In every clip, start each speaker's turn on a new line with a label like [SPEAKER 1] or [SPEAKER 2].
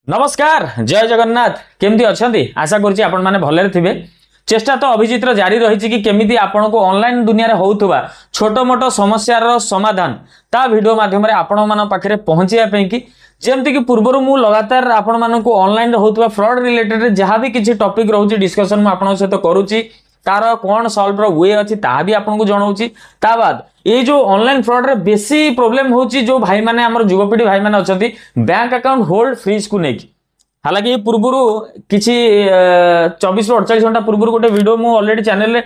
[SPEAKER 1] नमस्कार जय जगन्नाथ केमती अच्छा आशा करें भलरे थे चेष्टा तो अभिजित जारी रही कि केमी आपण को ऑनलाइन दुनिया रे होउथुबा छोट मोट समस्यार समाधान ता वीडियो माध्यम आपण मान पाखरे पहुंचाई कि जेमती कि पूर्वर मु लगातार आपण मान को ऑनलाइन होउथुबा फ्रॉड रिलेटेड जहाँ भी किसी टॉपिक रोची डिस्कशन मु आपण सहित करूची तार कौन सॉल्व रो वे अच्छी ता भी आपन को जणाउची ता बाद ये जो ऑनलाइन फ्रॉड रे बेसी प्रॉब्लम होची जो भाई माने हमर युवपीढ़ी भाई माने अछंती बैंक अकाउंट होल्ड फ्रीज को नेकी हालांकि पूर्वर किसी 24 ରୁ 48 घंटा पूर्व गोटे वीडियो मु ऑलरेडी चैनल रे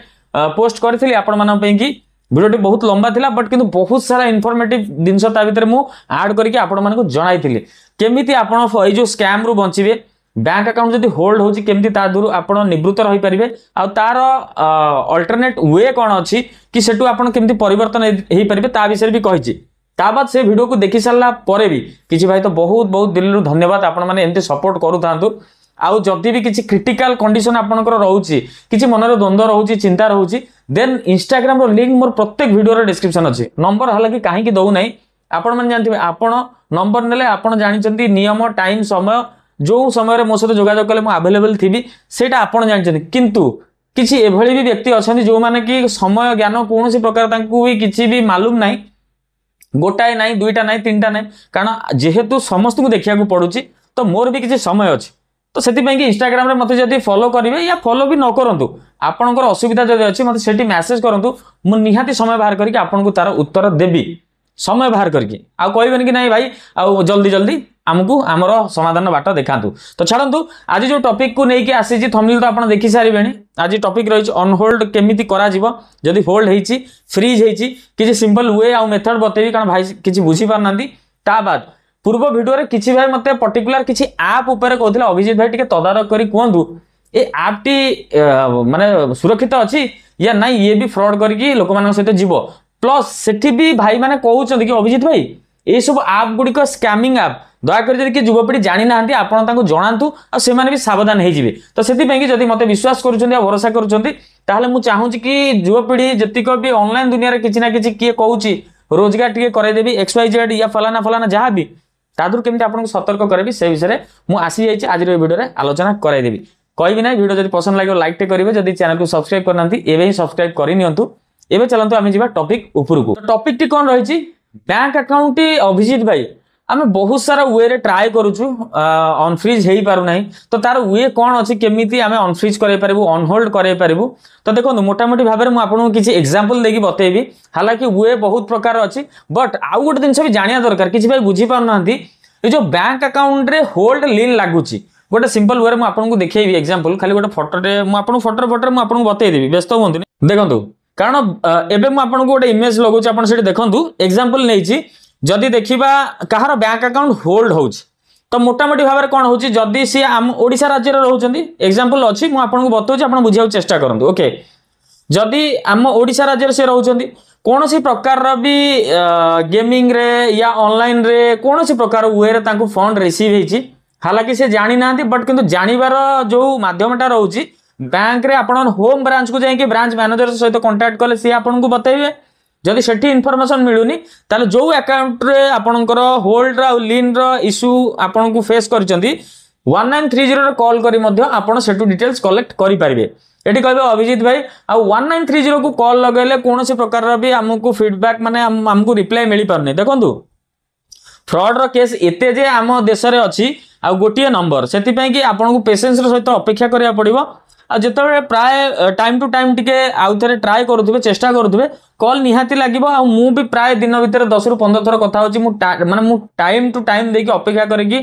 [SPEAKER 1] पोस्ट करथिली आपण मानन पे कि वीडियोटी बहुत लंबा थिला बट किंतु बहुत सारा इन्फॉर्मेटिव जिनस ता भीतर मु ऐड करके आपण मानन को जणाइथिली केमिति आपण ए जो स्कैम रु बंचिबे बैंक अकाउंट जदी होल्ड होची केमिति ता दूर आपण निवृत्त रही परिबे आ तार अल्टरनेट वे कोन अछि कि सेटु आपण केमिति परिवर्तन हेई परिबे ता विषय भी कहिछि ता बाद से वीडियो को देखि सारला परे भी किछि भाई तो बहुत बहुत दिलरु धन्यवाद आपण माने एंते सपोर्ट करू थांतु आउ जदि भी किछि क्रिटिकल कंडीशन आपनकर रहउछि किछि मनरे द्वंद्व रहउछि चिंता रहउछि देन इंस्टाग्राम रो लिंक मोर प्रत्येक वीडियो रो डिस्क्रिप्शन अछि नंबर हला कि काहे कि दउ नै आपण माने जानथिबे आपण नंबर नेले आपण जानिचंती नियम टाइम समय जो समय रे मो सहित जोगाजोग कले मु अवेलेबल थिबी सेटा आपण जानिचंती किंतु किछि एभଳି भी व्यक्ति अछंती जो माने कि समय ज्ञान कोनोसी प्रकार तांकु भी किछि भी मालूम नै गोटाए नाई दुईटा नाई तीनटा नाई कारण जेहेतु समस्त को देखिया को पड़ुची तो मोर भी किसी समय अच्छी तो से इंस्टाग्राम रे मते जदी फॉलो करिवे या फॉलो भी न करंतु आपनकर असुविधा जदी अछि मते सेठी मैसेज करंतु मु निहाती समय बाहर करके आपनको तार उत्तर देबी समय बाहर करके आ कहबेन कि नहीं भाई आ जल्दी जल्दी हमकु हमर समाधान बाट देखांतु तो छाड़ंतु आज जो टॉपिक को नेकी आसी छी थंबनेल तो आपण देखि सारिबेनी आज टॉपिक रही ऑन होल्ड केमिति करा जीवो जदी होल्ड हेची फ्रीज हेची किछि सिंपल वे आ मेथड बतेबी कारण भाई किछि बुझी पार नांदी ता बाद पूर्व वीडियो रे किछि भाई मते पर्टिकुलर किछि ऐप ऊपर कहथिला अभिजीत भाई टिके तदारक करी कोंदु ए ऐप टी माने सुरक्षित अछि या नहीं ये भी फ्रॉड करके लोक मान सहित जीवो प्लस सेठी भी भाई माने कहउछन कि अभिजीत भाई ए सब ऐप गुडी को स्कैमिंग ऐप दयाकोरी जदि कि युवपीढ़ी जानी नांती आपण तांको जणांतु आ से माने भी सावधान हे जिवे तो सेति पई कि जदि मते विश्वास करूछन्ती आ भरोसा करूछन्ती ताहले मु चाहूची कि युवपीढ़ी जतिक भी ऑनलाइन दुनिया रे किछि ना किछि किए कहउची रोजगार टिके करे देबी XYZ या फलाना फलाना जहां भी तादुर केमति आपण को सतर्क करबी से विषय मु आसी जाईची आज रे वीडियो रे आलोचना करे देबी कहबी ना वीडियो जदि पसंद लागियो लाइक टे करिवे जदि चैनल को सब्सक्राइब करनांती एबे ही सब्सक्राइब करि नियंतु एबे चलंतु आमे जिबा टॉपिक ऊपर को टॉपिक टी कोन रहिची बैंक अकाउंट अभिजीत भाई आमे बहुत सारा वे रे ट्राई करूछु अनफ्रीज हेई पारु नाही तो तार वे कोन अछि केमिति आमे अनफ्रीज करे परबु ऑन होल्ड करे परबु तो देखो मोटा मोटी भाबे रे मु आपन किछि एग्जांपल देकी बतेबी हालांकि वे बहुत प्रकार अछि बट आउ गोटे दिन भी जानिया दरकार किछि भाई बुझी पारु नांती ए जो बैंक अकाउंट रे होल्ड लीन लागुची गोटे सिंपल वे रे मु आपन को देखैबी एग्जांपल खाली गोटे फोटो रे मु आपन फोटो मु आपन को बतै देबी व्यस्त होंतु देखंतु कारण एबे मु आपन को गोटे इमेज लगुची आपन सेठी देखंतु एग्जांपल नेइची जदि देखिबा कहार बैंक अकाउंट होल्ड होउची तो मोटा मोटी भाबे कोन होउची जदि सी हम ओडिसा राज्य रे रहउचंदी एग्जांपल अछि मु आपन को बतौची आपन बुझिया चेष्टा करंतु ओके जदि हम ओडिसा राज्य रे से रहउचंदी कोनोसी प्रकार रो भी गेमिंग रे या ऑनलाइन रे कोनोसी प्रकार वे रे तांको फंड रिसीव हेची हालांकि से जानि नांती बट किंतु जानिबार जो माध्यमटा रहउची बैंक रे आपन होम ब्रांच को जाई कि ब्रांच मैनेजर सहित कांटेक्ट कले से आपन को बतैबे जदि सेठी इन्फॉर्मेशन मिलुनी ताले जो अकाउंट रे आपनकर होल्ड रा लीन रा इशू आपन को फेस करचंती 1930 रे कॉल करी मध्ये आपन सेटू डिटेल्स कलेक्ट करि परिबे एठी कहबे अभिजीत भाई आ 1930 को कॉल लगैले कोनोसी प्रकार रा भी हमकु फीडबैक माने हमकु रिप्लाई मिली परने देखंतु फ्रॉड रो केस एते जे हम देश रे अछि आ गोटिए नंबर सेति पई कि आपन को पेशेंस रो सहित अपेक्षा करिया पड़िबो आ जेतबे प्राय टाइम टू टाइम टिके आउ थरे ट्राई करूथबे चेष्टा करूथबे कॉल निहाती लागिबो आ मु भी प्राय दिन भीतर 10 ରୁ 15 थर कथा होची माने मु टाइम टू टाइम देकी अपेक्षा करेकी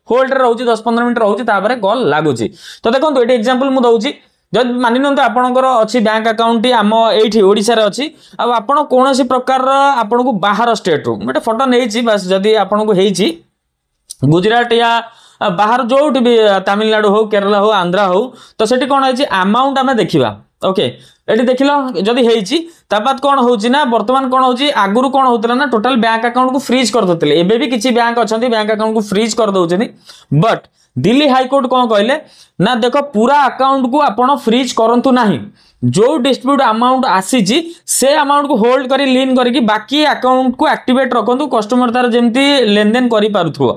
[SPEAKER 1] होल्ड रे रहउची 10-15 मिनिट रहउची ताबरे कॉल लागुची तो देखंतु एटी एग्जांपल मु दउची जद मानि नंत आपनकर अछि बैंक अकाउंट हम एठी ओडिसा रे अछि आ आपण कोनोसी प्रकार आपण को बाहर स्टेट रो मटे फोटो नेछि बस जदी आपण को हेछि गुजरात या बाहर जो भी तमिलनाडु हो केरला हो आंध्रा हो तो सेठी कोन है अमाउंट आमे देखिबा ओके एटी देखिलो जदी हेछि ता बाद कोन होछि ना वर्तमान कोन होछि आगुरु कोन होतला ना टोटल बैंक अकाउंट को फ्रीज कर दतले एबे भी किछि बैंक अछंती बैंक अकाउंट को फ्रीज कर दउछनी बट दिल्ली हाई कोर्ट कोन कहले ना देखो पूरा अकाउंट को आपण फ्रीज करंतु नाही जो डिस्ट्रीब्यूट अमाउंट आसी से अमाउंट को होल्ड करी लीन करी बाकी अकाउंट को एक्टिवेट रखंतु कस्टमर तार जेमती लेन देन करि पारुथो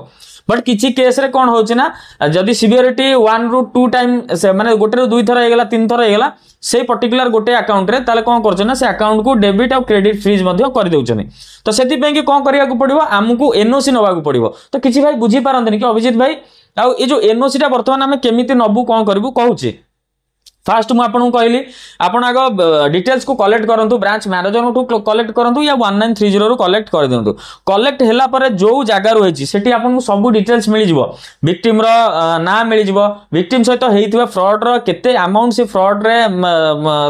[SPEAKER 1] बट किसी केस रे कौन होची ना जदि सिवियरिटी 1 ରୁ 2 टाइम माने गोटे रू 2 थर हेगला 3 थर हेगला से पर्टिकुलर गोटे अकाउंट रे ताले कोन करछ ना से अकाउंट को डेबिट और क्रेडिट फ्रीज मध्य कर देउछनी तो सेति पे कि कोन करिया को पड़िबो हमकु एनओसी नबा को पड़िबो तो किछि भाई बुझी पारंतनी कि अभिजीत भाई आ ए जो एनओसी टा वर्तमान हम केमिति नबु कोन करबु कहूची फास्ट मु आपन कहली आपन आगो डिटेल्स को कलेक्ट करंतु ब्रांच मैनेजर टू कलेक्ट करंतु या 1930 रू कलेक्ट कर दियंतु कलेक्ट हेला परे जो जगह रहिछि सेठी आपन को सब डिटेल्स मिलि जिवो विक्टिम रो ना मिलि जिवो विक्टिम सहित हेइथिबा फ्रॉड रो केते अमाउंट से फ्रॉड रे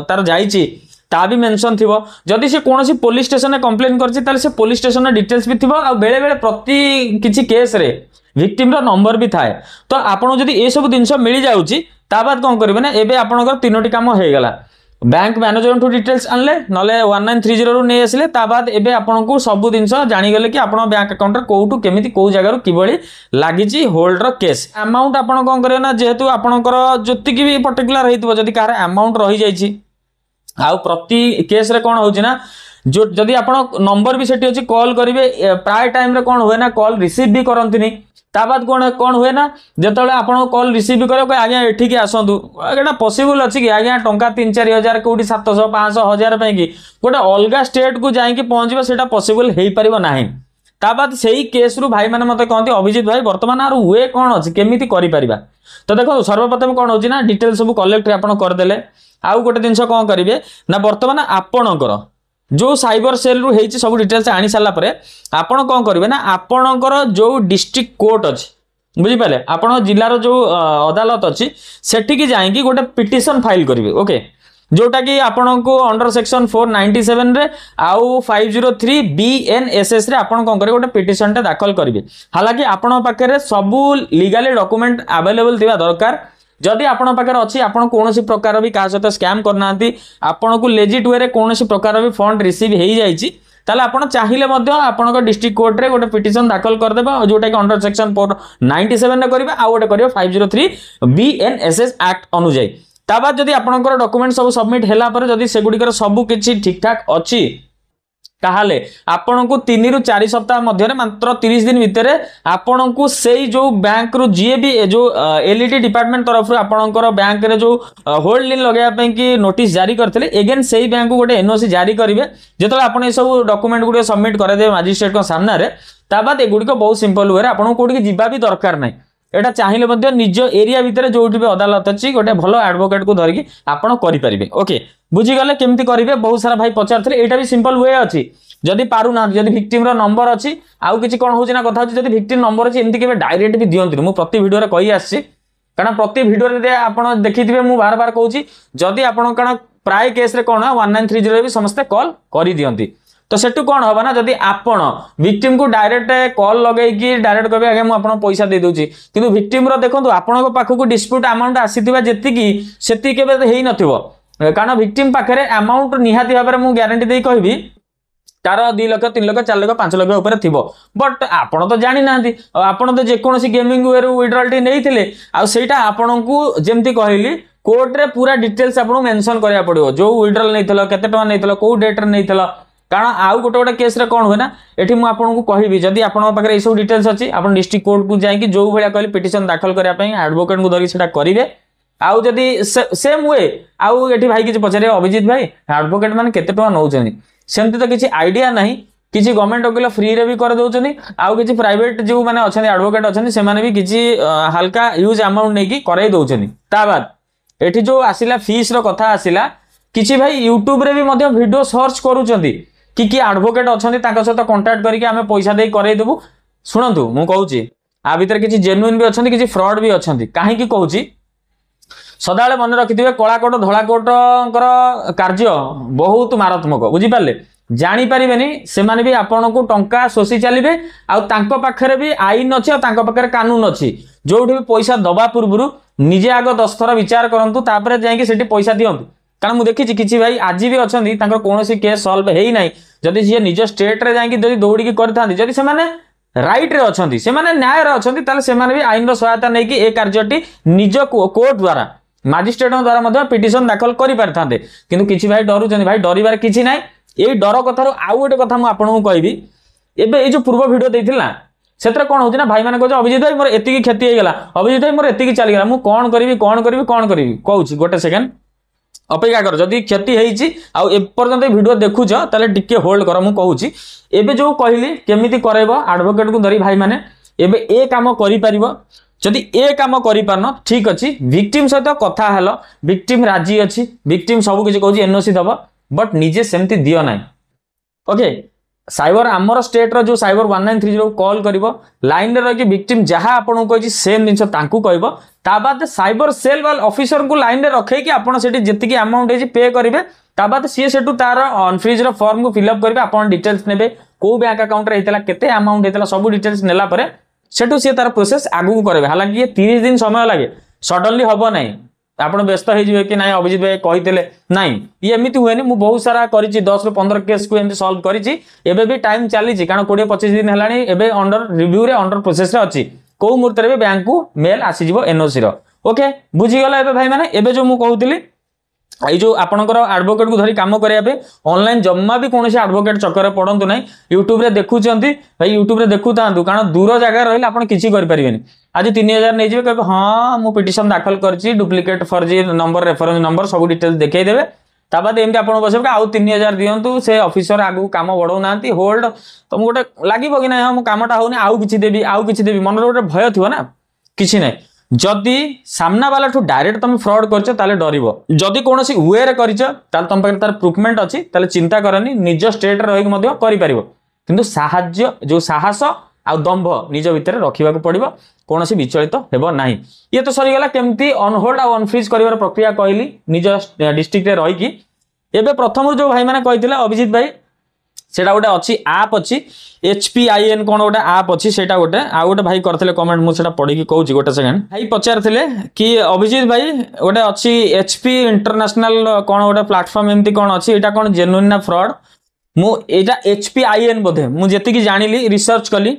[SPEAKER 1] तार जाईछि ता भी मेंशन थिबो जदि से कोनोसी पुलिस स्टेशन में कंप्लेन करछि ताले से पुलिस स्टेशन रे डिटेल्स भी थिबो आ बेले बेले प्रति किछि केस रे विक्टिम रो नंबर भी थाए तो आपन जदि ए सब दिनस मिलि जाउछि ता बाद कोन करबे ना एबे आपनकर तीनोटी काम हो गला बैंक मैनेजर टू डिटेल्स आनले नले 1930 रू नै आसिले ता बाद एबे आपनको सब दिनस जानि गेले कि आपन बैंक अकाउंट रे कोउटू केमिति को जगह रो किबळी लागिछि होल्ड रो केस अमाउंट आपन कोन करे ना जेहेतु आपनकर जति कि भी पर्टिकुलर हेतिबो जदि कार अमाउंट रहि जाइछि आ प्रति केस रे कोन होछि ना जो जदि आपन नंबर भी सेठी अछि कॉल करिवे प्राय टाइम रे कोन होय ना कॉल रिसीव भी करंतिनी ता बाद कोन हुए ना जेतले आपण कॉल रिसीव करो आज्ञा एठी के आसंतु एटा पॉसिबल अछि कि आज्ञा टंका 3-4 हजार कोठी 700 500 हजार पे कि गोटे अलगा स्टेट को जाई कि पहुंचबा सेटा पॉसिबल हेई परिबो नाही ता बाद सेही केस रु भाई माने मते कहंती अभिजीत भाई वर्तमान आरो वे कोन अछि केमिति करि परिबा तो देखो सर्वप्रथम कोन होछि ना डिटेल सब कलेक्ट आपण कर देले आउ गोटे दिनस कोन करिवे ना वर्तमान आपणकर जो साइबर सेल रु हेछि सब डिटेल्स आनी साला परे आपण कोन करिवे ना आपणकर जो डिस्ट्रिक्ट कोर्ट अछि बुझि पाले आपण जिल्ला रो जो अदालत अछि सेठी की जाई कि गोटे पिटिशन फाइल करिवे ओके जोटा कि आपण को अंडर सेक्शन 497 रे आउ 503 बीएनएसएस रे आपण कोन करे गोटे पिटिशन टा दाखल करिवे हालांकि आपण पाखरे सब लीगली डॉक्यूमेंट अवेलेबल थिबा दरकार जदि आपण पाखर अछि आपण कोनोसी प्रकार भी का सहित स्कैम करनांती आपण को लेजिट वे रे कोनोसी प्रकार भी फंड रिसीव हेई जाईची ताले आपण चाहिले मध्ये आपण को डिस्ट्रिक्ट कोर्ट रे गोटे पिटिशन दाखल कर देबा जोटा कि अंडर सेक्शन 497 रे करिबा आ गोटे करियो 503 बीएनएसएस एक्ट अनुଯାयी ता बाद जदि आपनकर डॉक्यूमेंट सब सबमिट हैला पर जदि सेगुडिकर सब किछि ठीक ठाक अछि ताहाले आपण को 3 ରୁ 4 सप्ताह मध्य रे मात्र 30 दिन भितर आपण को सेही जो बैंक रु जीए भी जो एलईडी डिपार्टमेंट तरफ आपणकर बैंक रे जो होल्ड लिन लगाया पे कि नोटिस जारी करथिले अगेन सेही बैंक को गोटे एनओसी जारी करिवे जेतले आपण ए सब डॉक्यूमेंट गुडे सबमिट करे दे मजिस्ट्रेट को सामने रे ता बाद ए गुडी को बहुत सिंपल वे रे आपण कोडी के जिबा भी दरकार नै एटा चाहिए मध्य निज एरिया भितर जोटी भी अदालत अछि गोटे भलो एडवोकेट को धरिकी आपण करि परिबे ओके बुझी गले केमती करिवे बहुत सारा भाई पचारथले एटा भी सिंपल वे अछि जदि पारु ना जदि विक्टिम रो नंबर अछि आउ किछि कोन होछि ना कथा होछि जदि विक्टिम नंबर अछि एमती केबे डायरेक्ट भी दियंतु मु प्रति वीडियो रे कहि आछि कारण प्रति वीडियो रे आपण देखिथिबे मु बार बार कहूछि जदि आपण कारण प्राय केस रे कोन 1930 रे भी समस्त कॉल करि दियंती तो सेटू कोन होबा ना जदि आपण विक्टिम को डायरेक्ट कॉल लगै कि डायरेक्ट कहबे आगे मु आपण पैसा दे दोछि किंतु विक्टिम रो देखंतु आपण को पाखो को डिस्प्यूट अमाउंट आसीथिबा जेति की सेति केबे हेई नथिबो कारण विक्टिम पाखरे अमाउंट निहाती भाबरे मु ग्यारंटी देई कहबी तार 2 लाख 3 लाख 4 लाख 5 लाख ऊपर थिबो बट आपण तो जानि नांती आपण तो जे कोनोसी गेमिंग वे रो विड्रॉल नेइथिले आ सेटा आपण को जेमती कहली कोर्ट रे पूरा डिटेल्स आपण मेंशन करिया पड़ियो जो विड्रॉल नेइथलो केते टका नेइथलो को डेट रे नेइथलो कारण आउ गोटे गोटे केस रे कोन होय ना एठी मु आपन को कहिबी जदी आपन पाखरे ए सब डिटेल्स अछि आपन डिस्ट्रिक्ट कोर्ट को जाय कि जो भलिया कहली पिटिशन दाखल करिया पई एडवोकेट को धरि सेटा करिवे आउ जदी सेम वे आउ एठी भाई किछ पछरे अभिजीत भाई एडवोकेट माने केते टका नउचनी सेमति तो किछि आईडिया नाही किछि गवर्नमेंट वकील फ्री रे भी कर दउचनी आउ किछि प्राइवेट जो माने अछनी एडवोकेट अछनी से माने भी किछि हल्का यूज अमाउंट नै कि करय दउचनी ता बाद एठी जो आसिला फीस रो कथा आसिला किछि भाई यूट्यूब रे भी मध्ये वीडियो सर्च करूचंती कि एडवोकेट अछंती ताका सहित कांटेक्ट करके हमें पैसा दे करय देबु सुनंतु मु कहूची आ भीतर किछि जेन्युइन भी अछंती किछि फ्रॉड भी अछंती काहे कि कहूची सदाळे मन रखिथिबे कळा कोट धळा कोटकर कार्य बहुत मारात्मक बुझी पाले जानी परिबेनी से माने भी आपन को टंका सोसी चलीबे आ तांको पाखरे भी आईन अछि आ तांको पाखरे कानून अछि जोठी भी पैसा दबा पूर्वरु निजे आगो 10 थरा विचार करंतु तापरे जाय कि सेठी पैसा दियंतु कारण मु देखि किछि भाई आज भी अछंती तांको कोनोसी केस सॉल्व हेई नै जदि जे निज स्टेट रे जाय कि जदि दौड़ी कि करथांती जदि से माने राइट रे अछंती से माने न्याय रे अछंती ताले से माने भी आईन रो सहायता नै कि ए कार्यटी निज कोर्ट द्वारा मजिस्ट्रेट द्वारा मध्ये पिटिशन दाखल करि परथांते किंतु किछि भाई डरु जनी भाई डरिबार किछि नै ए डर कथारो आउ गोटे कथा मु आपन को कहबी एबे ए जो पूर्व वीडियो देथिला से कौन होना भाई मैंने कहे अभिजित भाई मोर एति क्षति होगा अभिजित भाई मोर एति चलीगला मुझे कौन करी कहूँ गोटे सेकेंड अपेक्षा कर जदि क्षति होपर्यंत भिडियो देखुच ताले टिके होल्ड कर मु कहूँ एबे जो कहली केमिति करैबो एडवोकेट को धरी भाई माने एबे ए काम करि परिबो जदि ए काम करि पारन ठीक अछि विक्टिम सहित कथा हेलो विक्टिम राजी अछि विक्टिम सब किछि कहूछि एनओसी दबो बट निजे सेमति दियो नाही ओके साइबर आमर स्टेट रो जो साइबर 1930 कॉल करिवो लाइन रे रही विक्टिम जहाँ आपन कहि सेम जिनस तांकू कहबो ता बाद साइबर सेल वाल ऑफिसर को लाइन रे रखे कि आपन सेठी जतिकी अमाउंट है पे करिवे ता बाद सी सेटू तार अनफ्रीज रो फॉर्म को फिल अप करिवे आपन डिटेल्स नेबे को बैंक अकाउंट रे हेतला केते अमाउंट हेतला सब डिटेल्स नेला परे सेटू सी तार प्रोसेस आगु करबे हालांकि ये 30 दिन समय लागे सडनली हबो नाही आपण व्यस्त हो जिवे कि नाही अभिजित भाई कहितले नाही ये एमिति हुएनी मु बहुत सारा करिछि 10 रो 15 केस को एमति सॉल्व करिछि एबे भी टाइम चलीछि कारण 20 25 दिन हलानी एबे अंडर रिव्यू रे अंडर प्रोसेस रे अछि को मुहूर्त रे बैंक को मेल आसी जिवो एनओसी रो ओके बुझी गला एबे भाई माने एबे जो मु कहउतिली आई जो आपनकर एडवोकेट को धरी काम करिया पे ऑनलाइन जम्मा भी कोनोसी एडवोकेट चक्कर रे पडंतु नाही यूट्यूब रे देखुचंती भाई यूट्यूब रे देखुतांतु कारण दूर जगह रहिला आपण किछि करि परिबेनी आज 3000 नै जिवे कहबे हां मु पिटिशन दाखल करछि डुप्लीकेट फर्जी नंबर रेफरेंस नंबर सब डिटेल्स देखाई देबे ता बाद एमती आपण बसबे आउ 3000 दियंतु से ऑफिसर आगु काम बढ़ौ नांती होल्ड तुम गोटे लागिबो कि नाही हम कामटा होनी आउ किछि देबी मन रे गोटे भय थिबो ना किछि नाही जदि सामना वाला ठू डायरेक्ट तुम फ्रॉड करछ ताले डरिबो जदि कोनोसी वे रे करछ ताले तुम पाखे तार प्रूफमेंट अछि ताले चिंता करनी निज स्टेट रे रहि मध्य करि परिबो किंतु साहाय्य जो साहस आ दंभ निज भितर रखिबा को पड़िबो कोनोसी विचलित हेबो नाही ये तो सरी गला केमती ऑन होल्ड आ ऑन फ्रीज करिवार प्रक्रिया कहली निज डिस्ट्रिक्ट रे रहि कि एबे प्रथम जो भाई माने कहितले अभिजित भाई सेटा गोटे अच्छी आप अच्छी HPIN कौन गोटे आप अच्छी सेटा गोटे आ गोटे भाई करथिले कमेंट मु सेटा पढी कि कहूची गोटे सेकंड भाई पचारथिले कि अभिजित भाई गोटे अच्छी HP इंटरनेशनल कौन गोटे प्लेटफॉर्म एमती कौन अच्छी एटा कौन जेन्युइन ना फ्रॉड मु एटा HPIN बोधे मु जेति कि जानिली रिसर्च कली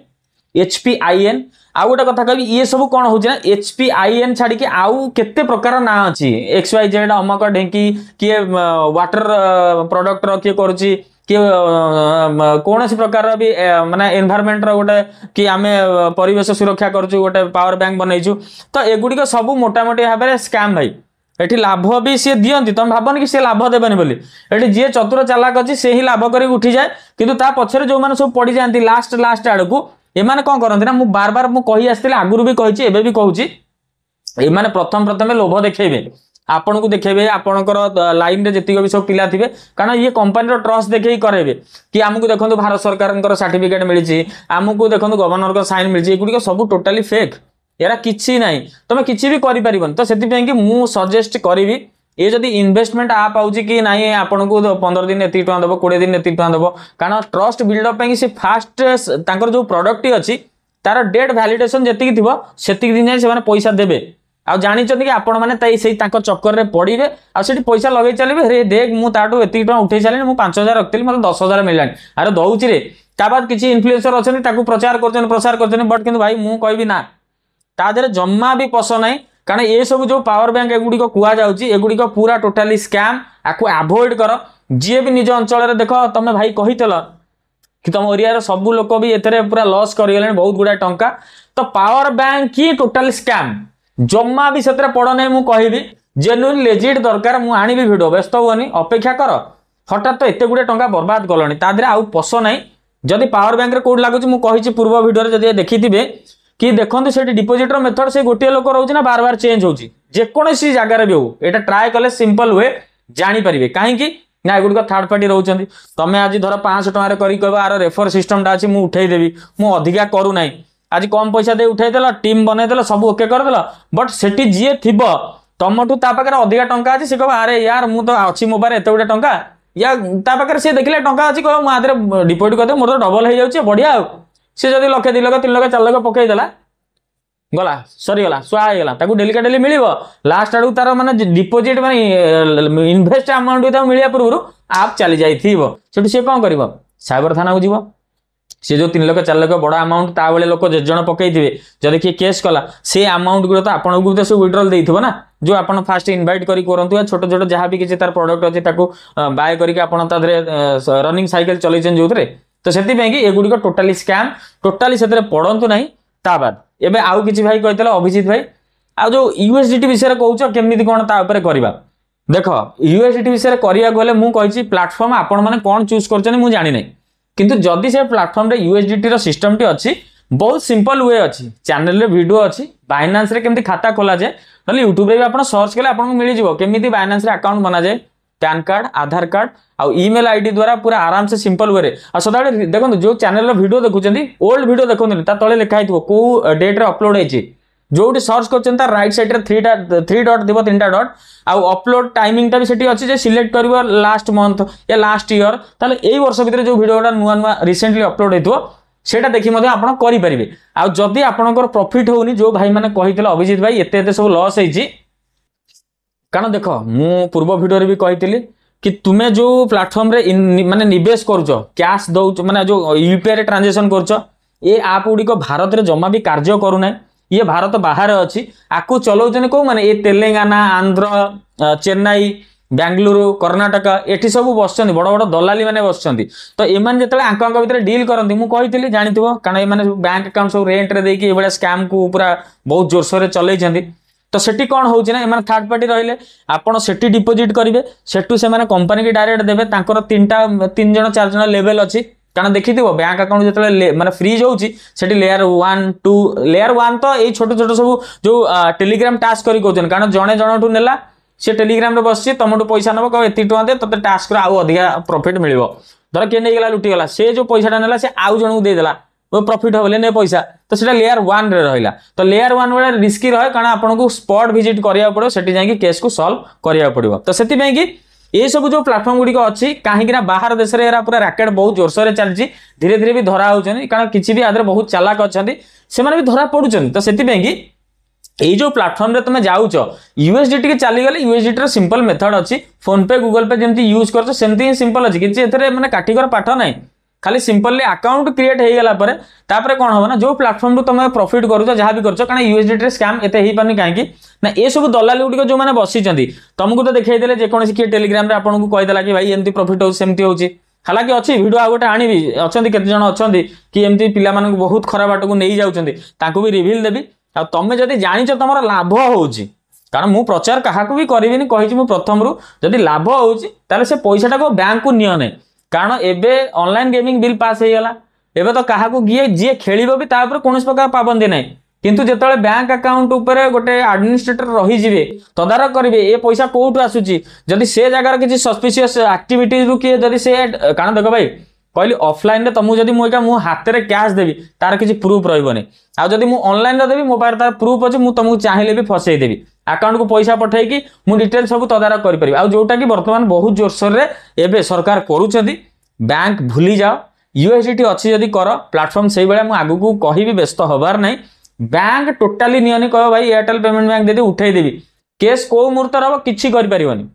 [SPEAKER 1] HPIN आ गोटे कथा कहबी ये सब कौन होची ना HPIN छाड़ी के आउ केते प्रकार ना अछि XYZ अमक ढेंकी कि वाटर प्रोडक्ट रो के करूची कि कौन सी प्रकार भी माने एनवायरनमेंट रो गोटे कि आमे परिवेश सुरक्षा करछु गोटे पावर बैंक बनैछु तो एगुडी को सब मोटा मोटी भाबरे स्कैम भाई एठी लाभ भी सी दियंती तुम भाबन कि सी लाभ देबनी बोली एठी जे चतुर चालाक अछि से ही लाभ करी उठी जाए किंतु ता पछरे जो माने सब पड़ी जानती लास्ट आडकू ए माने कोन करंती ना मु बार बार मु कहि आस्तिले आगुरु भी कहिछि एबे भी कहूछि ए माने प्रथम लोभ देखेबे आपन को देखेबे आपनकर लाइन रे जति भी सब पिला थिबे कारण ये कंपनी रो ट्रस्ट देखे ही करेबे कि हमकु देखंतु भारत सरकार सर्टिफिकेट मिलिछि हमकु देखंतु गवर्नर को साइन मिलिछि एगुडी को सब टोटली फेक एरा किछि नाही तमे किछि भी करि परिबन तो सेति पे कि मु सजेस्ट करिवि ये जदि इन्वेस्टमेंट आप आउछि कि नाही आपन को 15 दिन एति टका देबो 20 दिन एति टका देबो कारण ट्रस्ट बिल्डअप पे कि से फास्ट तांकर जो प्रोडक्ट अछि तार डेट वैलिडेशन जति कि थिबो सेति दिन जाय से माने पैसा देबे आ जानि चंदी कि आपण माने तई सेही तांको चक्कर रे पड़िबे आ सेठी पैसा लगै चलिबे रे देख मु ताटो एति टका उठै चलिन मु 5000 रखतिली मते 10000 मिललानी अरे दउछि रे ता बाद किछि इन्फ्लुएंसर अछन ताकू प्रचार करछन बट किंतु भाई मु कहबी ना ता देरे जम्मा भी पसो नाही कारण ये सब जो पावर बैंक एगुडी को कुआ जाउची एगुडी को पूरा टोटली स्कैम आकु अवॉइड करो जे भी निज अंचल रे देखो तमे भाई कहितल कि तुम एरिया रे सब लोक भी एतरे पूरा लॉस करि गेले बहुत गुडा टंका तो पावर बैंक की टोटल स्कैम जम्मा भी सेतरे पड़ नहीं मु कहबी जेन्युइन लेजिट दरकार मु आनिबी वीडियो व्यस्त होनी अपेक्षा कर हठात तो एते गुडे टंका बर्बाद कलनी ता देरे आउ पसो नहीं जदि पावर बैंक रे कोड लागुची मु कहिची पूर्व वीडियो रे जदि देखिथिबे कि देखंतु सेठी डिपोजिट रो मेथड से गोटे लोक रहउची ना बार बार चेंज होउची जे कोनोसी जगह रे भी हो एटा ट्राई कले सिंपल वे जानि परिबे काहे कि ना एगुड को थर्ड पार्टी रहउचंदी तमे आज धर 500 टका रे करी कहबा आरो रेफर सिस्टम ता अछि मु उठै देबी मु अधिका करू नाही आज कम पैसा दे उठै देला टीम बनै देला सब ओके कर देला बट सेठी जे थिबो तमठू ता पाकर अधिका टंका अछि से कहबा अरे यार मु तो अछि मोबाइल एते गुडे टंका या ता पाकर से देखले टंका अछि कहबा मु आदरे डिपोजिट कर दे मोर तो डबल हो जाउची बढ़िया से जदि लाख 2 लाख 3 लाख 4 लाख पकई देला गला सरी गला सुआ हो गला ताकू डेली का डेली मिलिबो लास्ट आडू तार माने डिपोजिट माने इन्वेस्ट अमाउंट भी ता मिलिया पूर्व आप चली जाई थीबो सेठी से कोन करबो साइबर थाना को जीवो से जो 3 लाख 4 लाख बड़ा अमाउंट ता बेले लोक जे जण पकई थिबे जदि कि केस कला से अमाउंट गुलो तो आपन को तो से विड्रॉल देइथबो ना जो आपन फास्ट इनवाइट करी करंतु या छोटो छोटो जहां भी किछि तार प्रोडक्ट अछि ताकू बाय करी के आपन ता रनिंग साइकिल चलै छन जोतरे तो से एगुड़िक टोटाली स्कैम टोटाली से पड़तु ना ता बाद एबे आउ किछि भाई कहते अभिजीत भाई आ जो यूएसडीटी विषय कहूछ केमिति कोन ता ऊपर करबा देख यूएसडीटी विषय करिया गले मु कहिछि प्लेटफॉर्म आपण माने कोन चूज करछन मु जानि नै किंतु जदि से प्लेटफॉर्म रे यूएसडीटी रो सिस्टम टी अछि बहुत सिंपल वे अछि चैनल रे वीडियो अछि बाइनांस रे केमिति खाता खोला जाय नले यूट्यूब रे भी आपण सर्च केले आपण को मिलि जिवो केमिति बाइनांस रे अकाउंट बना जाय पैन कार्ड आधार कार्ड आउ ईमेल आईडी द्वारा पूरा आराम से सिंपल वे रे आ सदा देखो जो चैनल रो वीडियो देखुचंदी ओल्ड वीडियो देखोनी ता तळे लिखा हितबो को डेट रे अपलोड हेछि जो सर्च कर राइट साइड रे थ्री डॉट दिबो तीनटा डॉट आउ अपलोड टाइमिंग टा भी सेठी अछि जे सिलेक्ट करबो लास्ट मंथ या लास्ट ईयर ताले एई वर्ष भीतर जो वीडियोटा नुवा नुवा रिसेंटली अपलोड हेतु सेटा देखि मध्ये आपण करि परिबे आ जदी आपनकर प्रॉफिट होउनी जो भाई माने कहितले अभिजीत भाई एते एते सब लॉस हेछि कारण देखो मु पूर्व वीडियो रे भी कहितली कि तुमे जो प्लेटफॉर्म रे माने निवेश करूछो कैश दउ माने जो यूपीआई रे ट्रांजैक्शन करूछो ए ऐप उडी को भारत रे जम्मा भी कार्य करू नै ये भारत बाहर अच्छी आपको चलाऊँ कौ मैंने ये तेलंगाना आंध्र चेन्नई बेंगलुरु कर्णाटक एटी सब बस बड़ बड़ दलाली मैंने बस तो एम जो आंक भर डील करती मुझे जानी कारण ये बैंक अकाउंट सब रेंट रे देकी ये स्कैम को पूरा बहुत जोरसोर चलते तो सेठी कौन होची ना एमाने थर्ड पार्टी रहिले आपण सेठी डिपोजिट करिवे सेठू से माने कंपनी की डायरेक्ट देबे तांकर तीन जण चार जण लेवल अछि कारण देखि दिबो बैंक अकाउंट जतले माने फ्रीज होउची सेठी लेयर 1 2 लेयर 1 तो ए छोटो छोटो सब जो टेलीग्राम टास्क करी कोजन कारण जणे जणठू नेला से टेलीग्राम रे बसची तमटू पैसा नबो कह एति टका दे तते टास्क रो आउ अधिका प्रॉफिट मिलिबो धर के नै गेला लुटी गेला से जो पैसाटा नेला से आउ जणू दे देला वो प्रॉफिट होले ने पैसा तो सेटा लेयर 1 रे रहिला तो लेयर 1 वाला रिस्की रहे कारण आपन को स्पॉट विजिट करिया पड़ो सेठी जाई कि केस को सॉल्व करिया पड़िबो तो सेति में कि ये सब जो प्लेटफॉर्म गुडी को अच्छी कहीं बाहर देश रे एरा पूरा रैकेट बहुत जोरसोर चलची धीरे धीरे भी धरा होचनी कारण किछि भी आदर बहुत चालाक अछंती से माने भी धरा पडुचन तो सेति में कि এই जो प्लेटफॉर्म रे तुमे जाउछ यूएसडीटी के चली गले यूएसडीटी रो सिंपल मेथड अछि फोन पे गूगल पे जेंति यूज करछ सेंति ही सिंपल अछि किछि एथरे माने काठीकर पाठ नै खाली सिंपली अकाउंट क्रिएट हो गला परे तापरे कोन हो ना जो प्लेटफॉर्म रो तुमे प्रॉफिट करूछ जहां भी करछ कारण यूएसडीटी रे स्कैम एते ही पानी काहे कि ना ए सब दलाली गुडी को जो माने बसी चंदी तुमको तो देखाई देले जे कोनसी के टेलीग्राम रे आपन को कहि देला कि भाई एंती प्रॉफिट हो सेमती होची हालांकि अच्छी वीडियो आ गोटे आनी अच्छा केते जण अछंती कि एमती पिला मानक बहुत खराब बाट को नहीं जाउचंदी ताको भी रिवील देबी आ तमे जदी जानिछ तमरा लाभ होउची कारण मु प्रचार काहा को भी करिबिनी कहिछि मु प्रथम रु जदी लाभ होउची ताले से पैसाटा को बैंक को नियो नै कारण एबे ऑनलाइन गेमिंग बिल पास हे गला एबे तो काहा को गिए जे खेलिबो भी ता ऊपर कोनस प्रकार पाबंदी नै किंतु जेतले बैंक अकाउंट ऊपर गोटे एडमिनिस्ट्रेटर रही जिवे तदारक करिवे ए पैसा कोउठ आसुची जदी से जगह किछि सस्पिशियस एक्टिविटीज रु कि जदी से कारण देखो भाई कहली ऑफलाइन रे तमु जदी मु हाथ रे कैश देबी तार किछि प्रूफ रहइबनी आ जदी मु ऑनलाइन रे देबी मो पार तार प्रूफ अछि मु तमु चाहिले भी फसै देबी अकाउंट को पैसा पठाई कि मु डिटेल सब तदारक करि परिबी आ जोटा कि वर्तमान बहुत जोरसोर रे एबे सरकार करूछथि बैंक भूली जाओ यूएसडीटी अच्छी जदी कर प्लेटफॉर्म सही बेला मु आगु को कहि भी व्यस्त होबार नै बैंक टोटाली नियनि कह भाई एयरटेल पेमेंट बैंक देदी उठाई देबी केस को मुहूर्त रहबो किछि करि परिबनी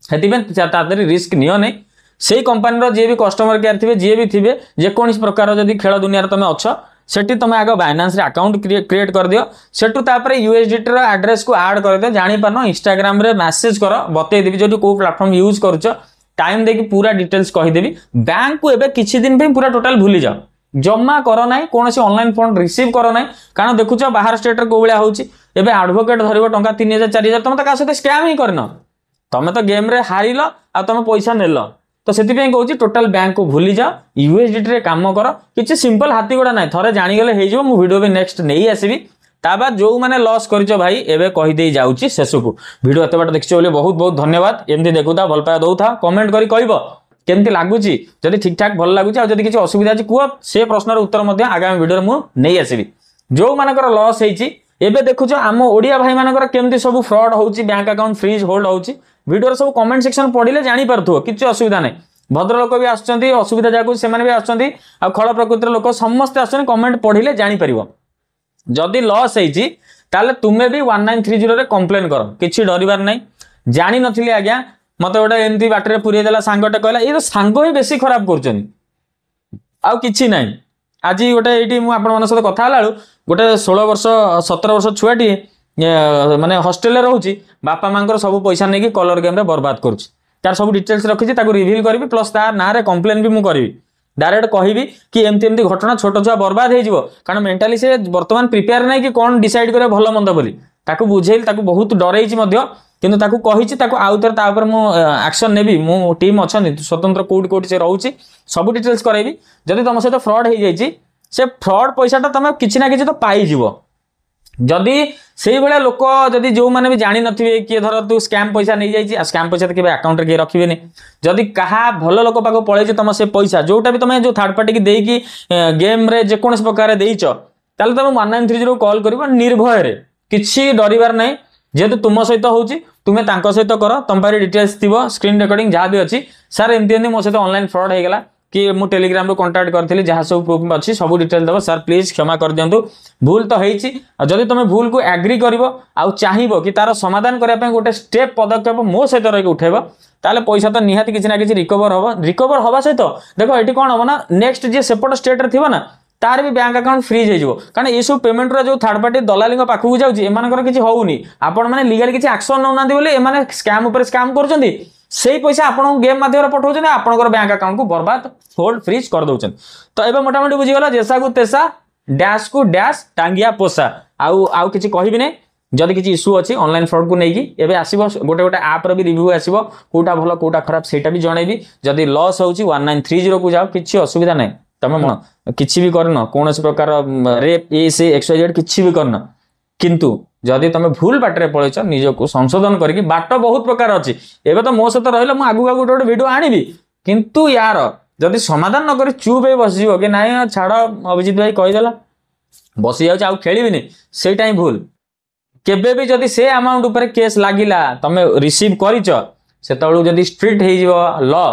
[SPEAKER 1] हेति में तादरी रिस्क नियो नै सेही कंपनी रो जे भी कस्टमर केयर थिबे जे भी थिबे जे कोनस प्रकार जदी खेल दुनिया रे तमे अछ सेठी तमे आगो बाइनांस रे अकाउंट क्रिएट कर दियो सेटु तापरे यूएसडीटी रो एड्रेस को ऐड कर दियो जानि पानो इंस्टाग्राम रे मैसेज करो बतै देबी जदी को प्लेटफॉर्म यूज करूछ टाइम देखि पूरा डिटेल्स कहि देबी बैंक को एबे किछि दिन पे पूरा टोटल भूली जाओ जम्मा करो नाही कोनसी ऑनलाइन फंड रिसीव करो नाही कारण देखुछ बाहर स्टेट रे कोबळिया होउची एबे एडवोकेट धरिबो टंका 3000 4000 तमे त का सते स्कैम ही करनो तमे तो गेम रे हारिलो आ तमे पैसा नेलो तो सेति पे कहउची टोटल बैंक को भूली जाओ यूएसडीटी रे काम करो किछि सिंपल हाथी गोडा नाही थरे जानि गेले हे जो मु वीडियो भी नेक्स्ट नहीं आसीबी ता बाद जो माने लॉस करिचो भाई एबे कहि देई जाउची शेषकु वीडियो एते बात देखिचो बोले बहुत बहुत धन्यवाद एमती देखुता भल पाया दउथा कमेंट करी कहबो केमती लागुची जदी ठीक ठाक भल लागुची आ जदी किछि असुविधा अछि कुआ से प्रश्नर उत्तर मध्ये आगामी वीडियो रे मु नहीं आसीबी जो मानकर लॉस हेची एबे देखुचो आम ओडिया भाई मानकर केमती सब फ्रॉड होउची बैंक अकाउंट फ्रीज होल्ड होउची वीडियो रे सब कमेंट सेक्शन पढिले जानि परथु किछि असुविधा नै भद्र लोक भी आछंती असुविधा जागु से माने भी आछंती आ खळ प्रकृतिर लोक समस्त आछन कमेंट पढिले जानि परिबो जदी लॉस हेची ताले तुमे भी 1930 रे कंप्लेन करो किछि डरिबार नै जानि नथिली आज्ञा मते गोटे एमती बाटरे पुरे देला सांगटे कहला ए तो सांगो ही बेसी खराब करछन आ किछि नै आज गोटे एटी मु आपण मन साथ कथा हलाळू गोटे 16 वर्ष 17 वर्ष छुआटी माने हॉस्टल रे रहउची बापा मांकर सब पैसा नेकी कलर गेम रे बर्बाद करछ तार सब डिटेल्स रखिछि ताको रिवील करबी प्लस तार ना रे कंप्लेन भी मु करबी डायरेक्ट कहबी कि एमती एमती घटना छोट छुआ बर्बाद हो कारण मेंटाली से बर्तमान प्रिपेयर नहीं कि कौन डिसाइड करे भल मंद बोली ताकू बुझेली ताकू बहुत डरई किंतु ताकू कही आउ थे एक्शन नेबी मो टीम अच्छा स्वतंत्र कौट कौट से रोचे सब डिटेल्स कराइबी जदि तुम सहित फ्रॉड हो जाए से फ्रॉड पैसाटा तुम किसी ना कि तो पाइज जदि से भाया लोक जदि जो मैंने भी जानी नथिबे किए धर तू स्कैम पैसा नहीं जाइए स्कैम पैसा तो केबे अकाउंट रे रखिबेनी जदि कहा भल लोक पाक पळै तुम से पैसा जोटा भी तुम जो थर्ड पार्टी की देकी गेम रे जे कोनस प्रकार देइछ ताले तुम 1930 कॉल करिबो निर्भय रे किछि डरिबार नहीं जेहेतु तुम सहित होउची तुम्हें तांको सहित कर तुम पारे डिटेल्स थिबो स्क्रीन रिकॉर्डिंग जहाँ भी अच्छी सर एमती मो सहित ऑनलाइन फ्रॉड हो गला कि मु टेलीग्राम रो कांटेक्ट करथि जहाँ सब प्रूफ अच्छी सब डिटेल दबो सर प्लीज क्षमा कर दियंतु भूल तो होईची जदि तुम भूल को एग्री करिवो आ चाहिबो कि तार समाधान करिया पे गोटे स्टेप पदक्षेप मो सहित रही उठेबो ताले पैसा तो निहाती किछि ना किछि रिकवर हवा सहित देखो एठी कोन हो ना नेक्स्ट जे सेपट स्टेट रे थिबो ना तार भी बैंक अकाउंट फ्रीज हो कारण ये सब पेमेंट जो थर्ड पार्टी दलाली पाखक जाऊँगी एम किसी होनी आपण मैंने लीगल किसी एक्शन नौना बोले स्कैम उपर स्कैम कर से पैसा आपन गेम माध्यम पठाऊँ आपंकर बैंक अकाउंट को बर्बाद होल्ड फ्रीज कर दौरान तो ये मोटामोटी बुझीगला जेसा को तेसा डैश को डैश टांगिया पोसा आउ किसी कहबी नहीं जदि किसी इश्यू अच्छी ऑनलाइन फ्रॉड को लेकिन एवं आसो गोटे गोटे आप भी रिव्यू आसो कौटा भल कौटा खराब सेटा भी जनइबी जदि लॉस हो 1930 को जाओ किसी असुविधा नहीं तुम मन किसी भी करन कौन प्रकार रेप ये से एक्सवाइजेड किसी भी करन किंतु जदि तुम भूल बाटर पलैच निजक संशोधन करके बाट बहुत प्रकार अच्छी एवं तो मो सहित रही मुझे आगू गोटे गोटे वीडियो आनी किंतु यार जदि समाधान नक चुप हो बस कि ना छाड़ अभिजीत भाई कहीदेला बसी जाऊँ आउ खेलनी से भूल केबे भी जदि से अमाउंट उपर केस लागिला तुम रिसीव करिच सेतबेलू जदि स्ट्रिक्ट हो लॉ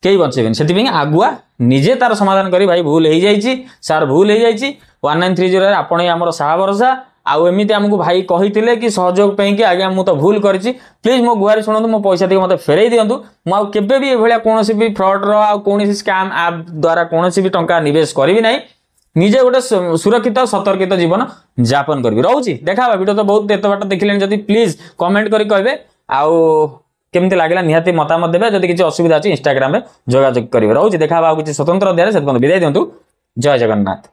[SPEAKER 1] कई बचेबेन से आगुआ निजे तार समाधान करी भाई भूल हो जाइए सार भूल हो जाइए 1930 आपण आमर साहा भरोसा आउ एमती आमको भाई कही कि सहयोग कि आज्ञा मुझे तो भूल करी प्लीज मो गुहारी शुणु मो पैसा टी मतलब फेरई दिंतु मुझे भी ये कौन भी फ्रॉड कौन स्कैम ऐप द्वारा कौन भी टंका निवेश करी ना निजे गोटे सुरक्षित सतर्कित जीवन यापन करी रोचे देखा वीडियो तो बहुत एत बाट देखिले जदि प्लीज कमेंट करी कहे आउ केमती लगे निहाती मतामत देवे जदि किसी असुविधा अच्छी इंस्टाग्राम में जोगाजोग करेंगे रोचे देखा किसी स्वतंत्र अध्याय से विदाय दिंतु जय जगन्नाथ।